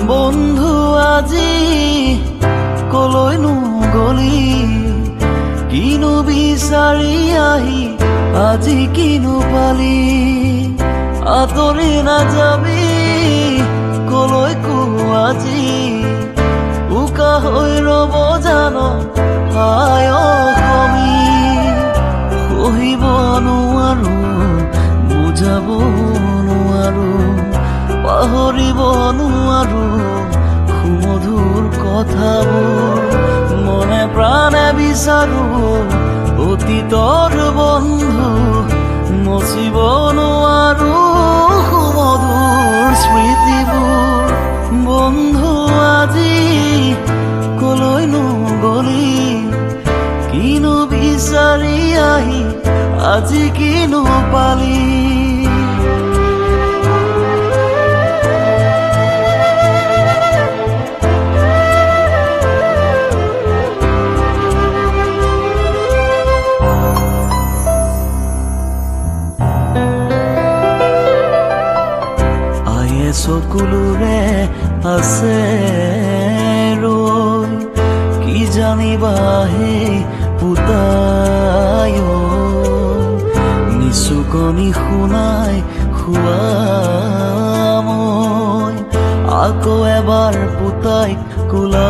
বন্ধু আজি কলৈনো গলি কিনো বিচাৰি আহি আজি কিনো পালি আঁতৰি নাযাবি কলৈকো আজি উকা হৈ ৰব জান হায় অসমী সহিব নোৱাৰো বুজাব নোৱাৰো পাহৰিব নোৱাৰো সুমধুৰ কথাবোৰ মনে প্ৰাণে বিচাৰো অতীতৰ বন্ধু মচিব নোৱাৰো সুমধুৰ স্মৃতিবোৰ বন্ধু আজি কলৈনো গলি কিনো বিচাৰি আহি আজি কিনো পালি চকুলোৰে আছে ৰৈ কি জানিবা হে পুতাই নিচুকনি শুনাই শুৱা মই আকৌ এবাৰ পুতাইক কোলা